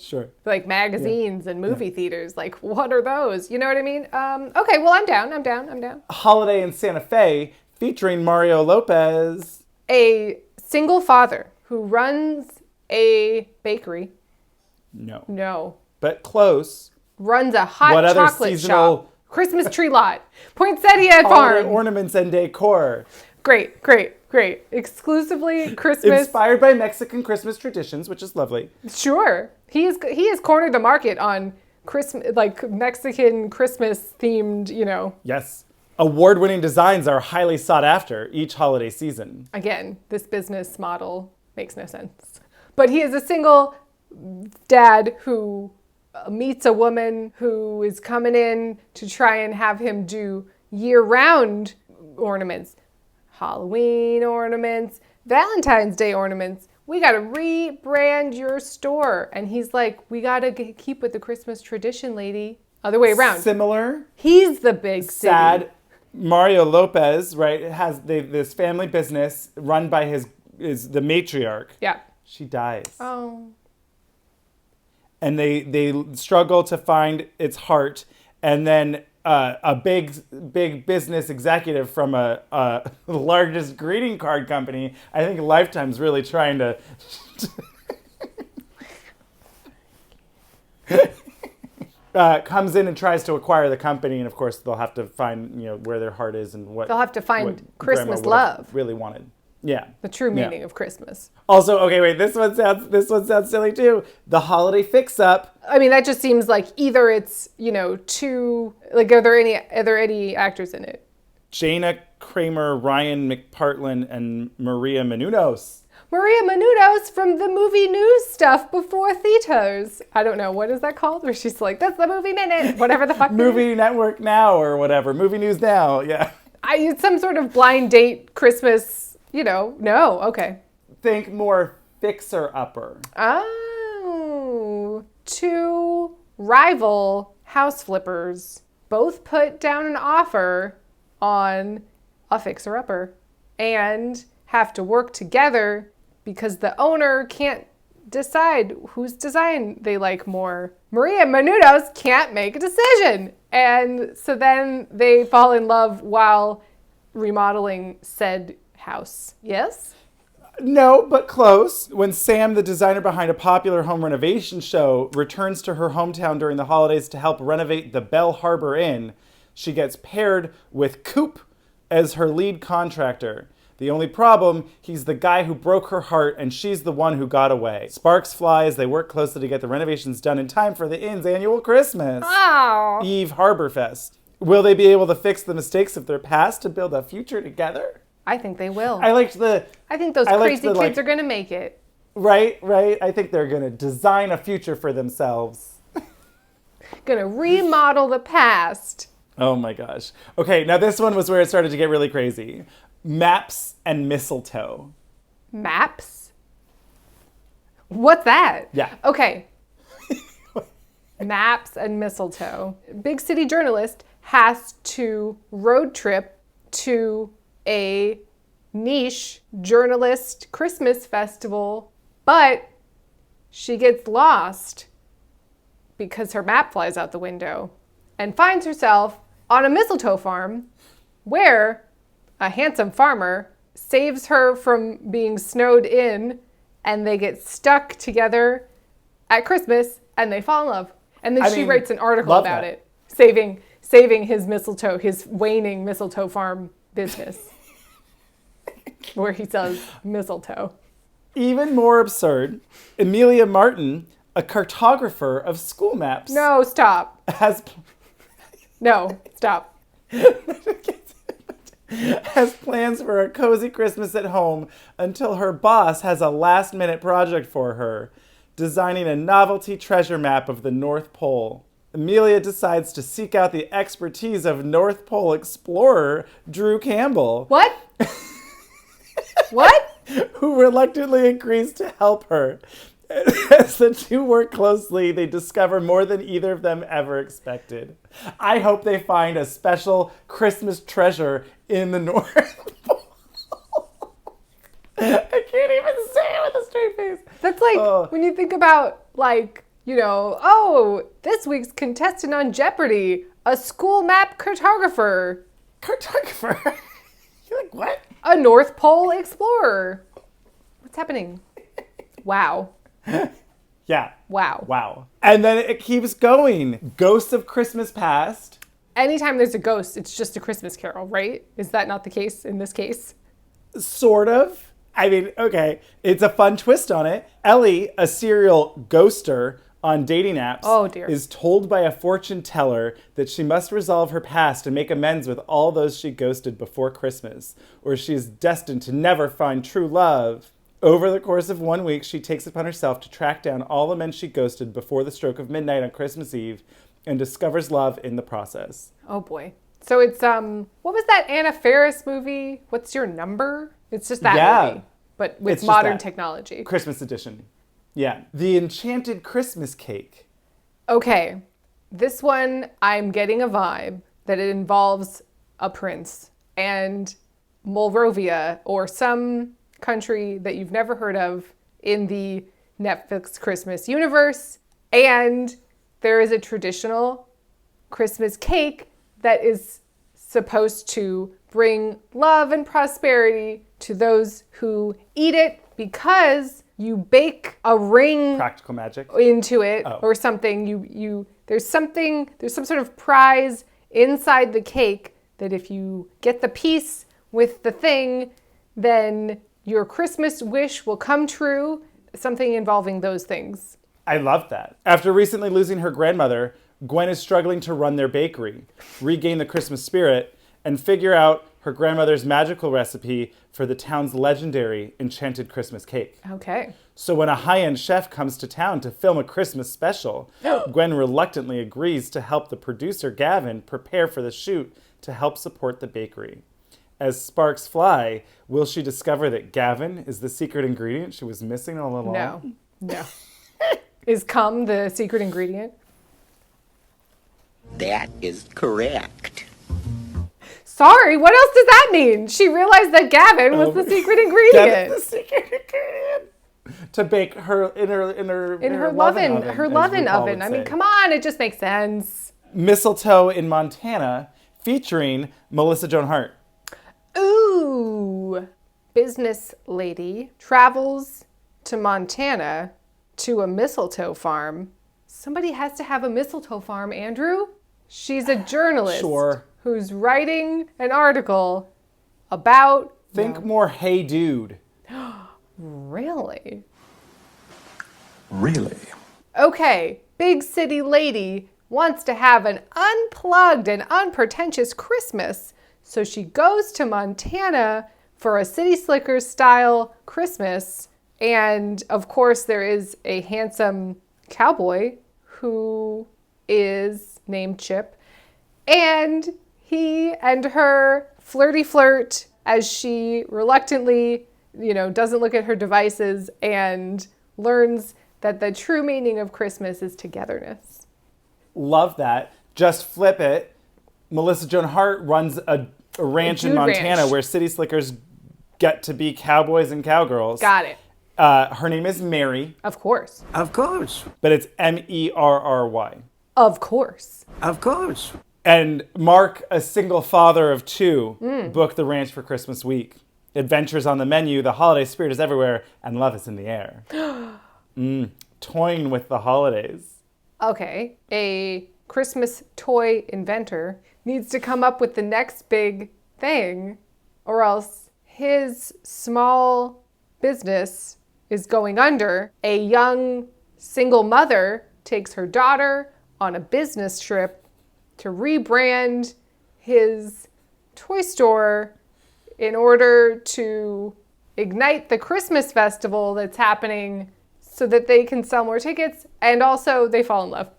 Speaker 1: like magazines and movie theaters, like what are those? You know what I mean? Okay, well, I'm down.
Speaker 2: Holiday in Santa Fe featuring Mario Lopez.
Speaker 1: A single father who runs a bakery. No.
Speaker 2: But close.
Speaker 1: Runs a hot
Speaker 2: What other
Speaker 1: chocolate
Speaker 2: seasonal-
Speaker 1: shop. Christmas tree lot. Poinsettia
Speaker 2: Holiday
Speaker 1: farm.
Speaker 2: ornaments and decor.
Speaker 1: Great. Exclusively Christmas.
Speaker 2: Inspired by Mexican Christmas traditions, which is lovely.
Speaker 1: Sure. He has cornered the market on Christmas, like Mexican Christmas themed, you know.
Speaker 2: Yes. Award-winning designs are highly sought after each holiday season.
Speaker 1: Again, this business model makes no sense. But he is a single dad who meets a woman who is coming in to try and have him do year-round ornaments. Halloween ornaments, Valentine's Day ornaments. We got to rebrand your store. And he's like, we got to keep with the Christmas tradition, lady. Other way around.
Speaker 2: Similar.
Speaker 1: He's the big
Speaker 2: Sad.
Speaker 1: city.
Speaker 2: Mario Lopez, right, has this family business run by is the matriarch.
Speaker 1: Yeah.
Speaker 2: She dies.
Speaker 1: Oh.
Speaker 2: And they struggle to find its heart, and then a big business executive from the largest greeting card company, I think Lifetime's really trying to comes in and tries to acquire the company, and of course they'll have to find where their heart is and what
Speaker 1: they'll have to find
Speaker 2: what
Speaker 1: Christmas
Speaker 2: Grandma would have
Speaker 1: love.
Speaker 2: really wanted. Yeah.
Speaker 1: The true meaning of Christmas.
Speaker 2: Also, okay, wait, this one sounds silly too. The holiday fix-up.
Speaker 1: I mean, that just seems like either it's, too, like, are there any actors in it?
Speaker 2: Jana Kramer, Ryan McPartlin, and Maria Menounos.
Speaker 1: Maria Menounos from the movie news stuff before Thetos. I don't know, what is that called? Where she's like, that's the movie minute, whatever the fuck.
Speaker 2: Movie Network Now or whatever. Movie News Now, yeah.
Speaker 1: It's some sort of blind date Christmas, no, okay.
Speaker 2: Think more fixer-upper.
Speaker 1: Oh, two rival house flippers both put down an offer on a fixer-upper and have to work together because the owner can't decide whose design they like more. Maria Menounos can't make a decision. And so then they fall in love while remodeling said house. Yes?
Speaker 2: No, but close. When Sam, the designer behind a popular home renovation show, returns to her hometown during the holidays to help renovate the Bell Harbor Inn, she gets paired with Coop as her lead contractor. The only problem, he's the guy who broke her heart and she's the one who got away. Sparks fly as they work closely to get the renovations done in time for the inn's annual Christmas Eve Harborfest. Will they be able to fix the mistakes of their past to build a future together?
Speaker 1: I think they will.
Speaker 2: I liked the...
Speaker 1: I think those crazy kids are going to make it.
Speaker 2: Right. I think they're going to design a future for themselves.
Speaker 1: Going to remodel the past.
Speaker 2: Oh my gosh. Okay, now this one was where it started to get really crazy. Maps and mistletoe.
Speaker 1: Maps? What's that?
Speaker 2: Yeah.
Speaker 1: Okay. Maps and mistletoe. Big city journalist has to road trip to a niche journalist Christmas festival, but she gets lost because her map flies out the window and finds herself on a mistletoe farm where a handsome farmer saves her from being snowed in, and they get stuck together at Christmas and they fall in love. And then she writes an article about it, saving his mistletoe, his waning mistletoe farm business where he sells mistletoe.
Speaker 2: Even more absurd, Amelia Martin, a cartographer of school maps.
Speaker 1: No, stop. No, stop.
Speaker 2: Has plans for a cozy Christmas at home until her boss has a last-minute project for her, designing a novelty treasure map of the North Pole. Amelia decides to seek out the expertise of North Pole explorer Drew Campbell.
Speaker 1: What? What?
Speaker 2: Who reluctantly agrees to help her. As the two work closely, they discover more than either of them ever expected. I hope they find a special Christmas treasure in the North Pole. I can't even say it with a straight face.
Speaker 1: That's like when you think about, like, you know, oh, this week's contestant on Jeopardy, a school map cartographer.
Speaker 2: Cartographer? You're like, what?
Speaker 1: A North Pole explorer. What's happening? Wow.
Speaker 2: Yeah.
Speaker 1: Wow.
Speaker 2: Wow. And then it keeps going. Ghosts of Christmas Past.
Speaker 1: Anytime there's a ghost, it's just a Christmas carol, right? Is that not the case in this case?
Speaker 2: Sort of. I mean, okay. It's a fun twist on it. Ellie, a serial ghoster on dating apps, is told by a fortune teller that she must resolve her past and make amends with all those she ghosted before Christmas, or she is destined to never find true love. Over the course of 1 week, she takes upon herself to track down all the men she ghosted before the stroke of midnight on Christmas Eve and discovers love in the process.
Speaker 1: Oh boy. So it's, what was that Anna Faris movie? What's Your Number? It's just that movie, but with modern technology.
Speaker 2: Christmas edition. Yeah. The Enchanted Christmas Cake.
Speaker 1: Okay. This one, I'm getting a vibe that it involves a prince and Moldavia or some country that you've never heard of in the Netflix Christmas universe. And there is a traditional Christmas cake that is supposed to bring love and prosperity to those who eat it because you bake a ring
Speaker 2: practical magic
Speaker 1: into it or something. There's some sort of prize inside the cake that if you get the piece with the thing, then your Christmas wish will come true. Something involving those things.
Speaker 2: I love that. After recently losing her grandmother, Gwen is struggling to run their bakery, regain the Christmas spirit, and figure out her grandmother's magical recipe for the town's legendary Enchanted Christmas cake.
Speaker 1: Okay.
Speaker 2: So when a high-end chef comes to town to film a Christmas special, Gwen reluctantly agrees to help the producer, Gavin, prepare for the shoot to help support the bakery. As sparks fly, will she discover that Gavin is the secret ingredient she was missing all along?
Speaker 1: No. Is cum the secret ingredient?
Speaker 8: That is correct.
Speaker 1: Sorry, what else does that mean? She realized that Gavin was the secret ingredient.
Speaker 2: Gavin's the secret ingredient. To bake her in her
Speaker 1: lovin' oven. I mean, come on, it just makes sense.
Speaker 2: Mistletoe in Montana, featuring Melissa Joan Hart.
Speaker 1: Ooh. Business lady travels to Montana to a mistletoe farm. Somebody has to have a mistletoe farm, Andrew. She's a journalist who's writing an article about...
Speaker 2: Think more Hey Dude.
Speaker 1: Really?
Speaker 5: Really?
Speaker 1: Okay, big city lady wants to have an unplugged and unpretentious Christmas, so she goes to Montana for a City Slickers style Christmas. And of course, there is a handsome cowboy who is named Chip. And he and her flirty flirt as she reluctantly, doesn't look at her devices and learns that the true meaning of Christmas is togetherness.
Speaker 2: Love that. Just flip it. Melissa Joan Hart runs a ranch in Montana where City Slickers get to be cowboys and cowgirls.
Speaker 1: Got it.
Speaker 2: Her name is Mary.
Speaker 1: Of course.
Speaker 8: Of course.
Speaker 2: But it's Merry.
Speaker 1: Of course.
Speaker 8: Of course.
Speaker 2: And Mark, a single father of two, booked the ranch for Christmas week. Adventures on the menu, the holiday spirit is everywhere, and love is in the air. Toying with the holidays.
Speaker 1: Okay, a Christmas toy inventor needs to come up with the next big thing, or else his small business is going under. A young single mother takes her daughter on a business trip to rebrand his toy store in order to ignite the Christmas festival that's happening so that they can sell more tickets, and also they fall in love.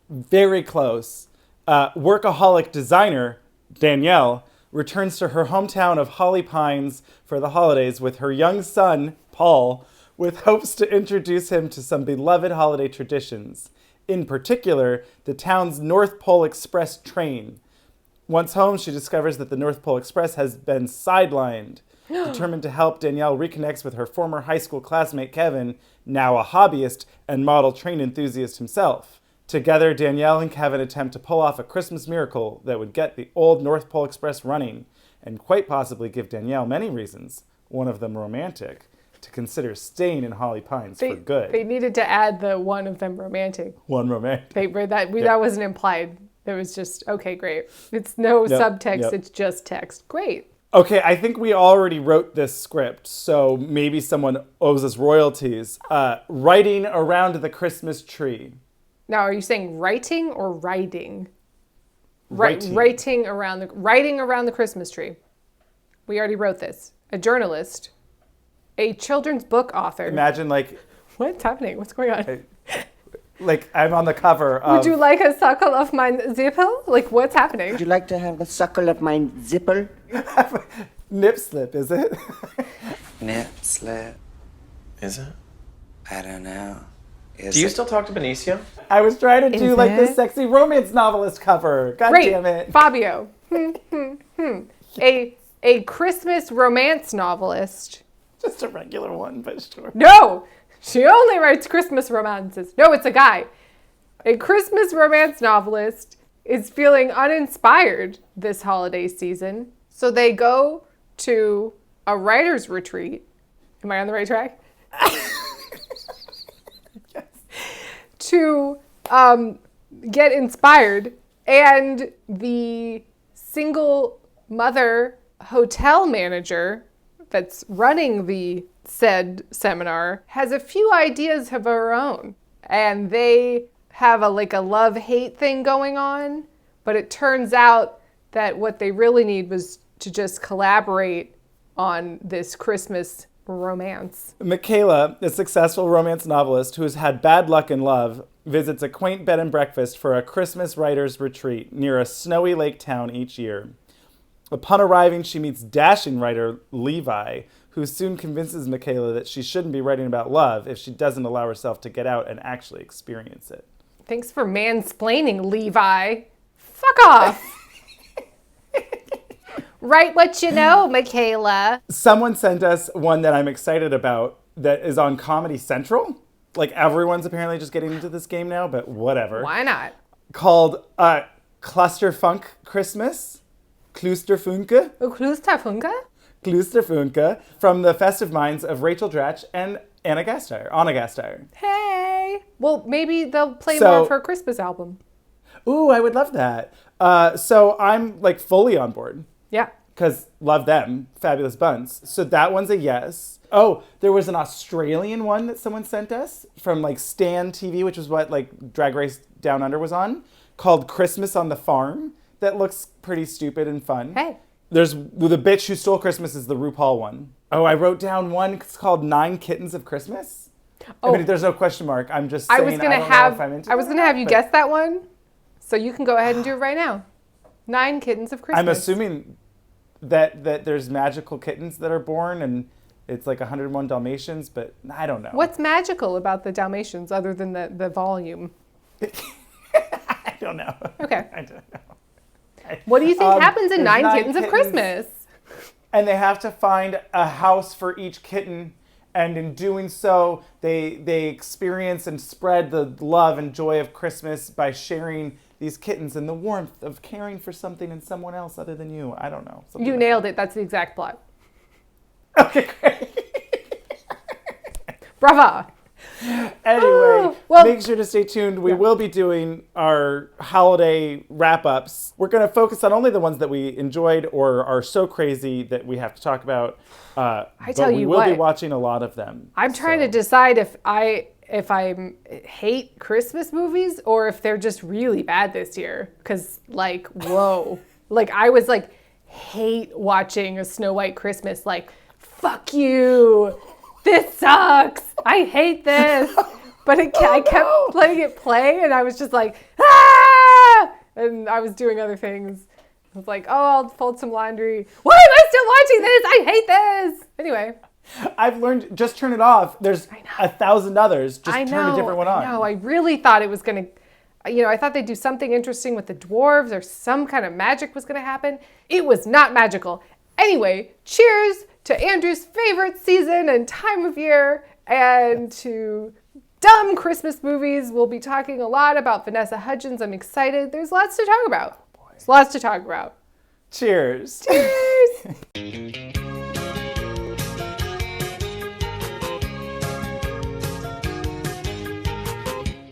Speaker 2: Very close. Workaholic designer Danielle returns to her hometown of Holly Pines for the holidays with her young son, Paul, with hopes to introduce him to some beloved holiday traditions. In particular, the town's North Pole Express train. Once home, she discovers that the North Pole Express has been sidelined. Determined to help, Danielle reconnects with her former high school classmate Kevin, now a hobbyist and model train enthusiast himself. Together, Danielle and Kevin attempt to pull off a Christmas miracle that would get the old North Pole Express running, and quite possibly give Danielle many reasons, one of them romantic, to consider staying in Holly Pines for good.
Speaker 1: They needed to add the one of them romantic.
Speaker 2: One romantic.
Speaker 1: That wasn't implied. There was just, okay, great. It's no subtext, It's just text. Great.
Speaker 2: Okay, I think we already wrote this script, so maybe someone owes us royalties. Writing around the Christmas tree.
Speaker 1: Now, are you saying writing or writing?
Speaker 2: Writing.
Speaker 1: Writing around the Christmas tree. We already wrote this. A journalist, a children's book author.
Speaker 2: Imagine
Speaker 1: What's happening? What's going on?
Speaker 2: I'm on the cover of...
Speaker 1: Would you like a suckle of my zipper? What's happening?
Speaker 8: Would you like to have a suckle of my zipper?
Speaker 2: Nip slip, is it?
Speaker 9: Nip slip.
Speaker 5: Is it?
Speaker 9: I don't know.
Speaker 5: Do you still talk to Benicio?
Speaker 2: I was trying to do this sexy romance novelist cover. God
Speaker 1: Great.
Speaker 2: damn it.
Speaker 1: Fabio. A Christmas romance novelist.
Speaker 2: Just a regular one, but sure.
Speaker 1: No! She only writes Christmas romances. No, it's a guy. A Christmas romance novelist is feeling uninspired this holiday season. So they go to a writer's retreat. Am I on the right track?
Speaker 2: Yes.
Speaker 1: To get inspired. And the single mother hotel manager that's running the said seminar has a few ideas of her own, and they have a love-hate thing going on, but it turns out that what they really need was to just collaborate on this Christmas romance.
Speaker 2: Michaela, a successful romance novelist who has had bad luck in love, visits a quaint bed and breakfast for a Christmas writer's retreat near a snowy lake town each year. Upon arriving, she meets dashing writer Levi, who soon convinces Michaela that she shouldn't be writing about love if she doesn't allow herself to get out and actually experience it.
Speaker 1: Thanks for mansplaining, Levi. Fuck off. Write what you know, Michaela.
Speaker 2: Someone sent us one that I'm excited about that is on Comedy Central. Everyone's apparently just getting into this game now, but whatever.
Speaker 1: Why not?
Speaker 2: Called Clusterfunk Christmas. Klusterfunke.
Speaker 1: Klusterfunke?
Speaker 2: Klusterfunke, from the festive minds of Rachel Dratch and Anna Gasteyer.
Speaker 1: Hey! Well, maybe they'll play more of her Christmas album.
Speaker 2: Ooh, I would love that. So I'm fully on board.
Speaker 1: Yeah.
Speaker 2: Because love them. Fabulous buns. So that one's a yes. Oh, there was an Australian one that someone sent us from Stan TV, which was what Drag Race Down Under was on, called Christmas on the Farm. That looks pretty stupid and fun.
Speaker 1: Hey.
Speaker 2: There's The Bitch Who Stole Christmas is the RuPaul one. Oh, I wrote down one. It's called 9 Kittens of Christmas.
Speaker 1: Oh.
Speaker 2: I mean, there's no question mark. I'm just saying
Speaker 1: I was gonna have you guess that one, so you can go ahead and do it right now. 9 Kittens of Christmas.
Speaker 2: I'm assuming that there's magical kittens that are born, and it's like 101 Dalmatians, but I don't know.
Speaker 1: What's magical about the Dalmatians other than the volume?
Speaker 2: I don't know.
Speaker 1: Okay.
Speaker 2: I don't know.
Speaker 1: What do you think happens in 9 Kittens of
Speaker 2: kittens,
Speaker 1: Christmas?
Speaker 2: And they have to find a house for each kitten, and in doing so, they experience and spread the love and joy of Christmas by sharing these kittens and the warmth of caring for something and someone else other than you. I don't know.
Speaker 1: You nailed it. That's the exact plot.
Speaker 2: Okay, great.
Speaker 1: Brava.
Speaker 2: Anyway,
Speaker 1: well,
Speaker 2: make sure to stay tuned. We will be doing our holiday wrap-ups. We're going to focus on only the ones that we enjoyed or are so crazy that we have to talk about. We will be watching a lot of them.
Speaker 1: I'm trying to decide if I hate Christmas movies or if they're just really bad this year. Because, like, whoa. Like, I was like, hate watching A Snow White Christmas. Like, fuck you. This sucks. I hate this. But I kept letting it play, and I was just like, ah! And I was doing other things. I was like, oh, I'll fold some laundry. Why am I still watching this? I hate this. Anyway.
Speaker 2: I've learned, just turn it off. There's 1,000 others. Just turn a different one on.
Speaker 1: No, I really thought it was going to, I thought they'd do something interesting with the dwarves or some kind of magic was going to happen. It was not magical. Anyway, cheers to Andrew's favorite season and time of year and to dumb Christmas movies. We'll be talking a lot about Vanessa Hudgens. I'm excited. There's lots to talk about. There's lots to talk about.
Speaker 2: Cheers.
Speaker 1: Cheers.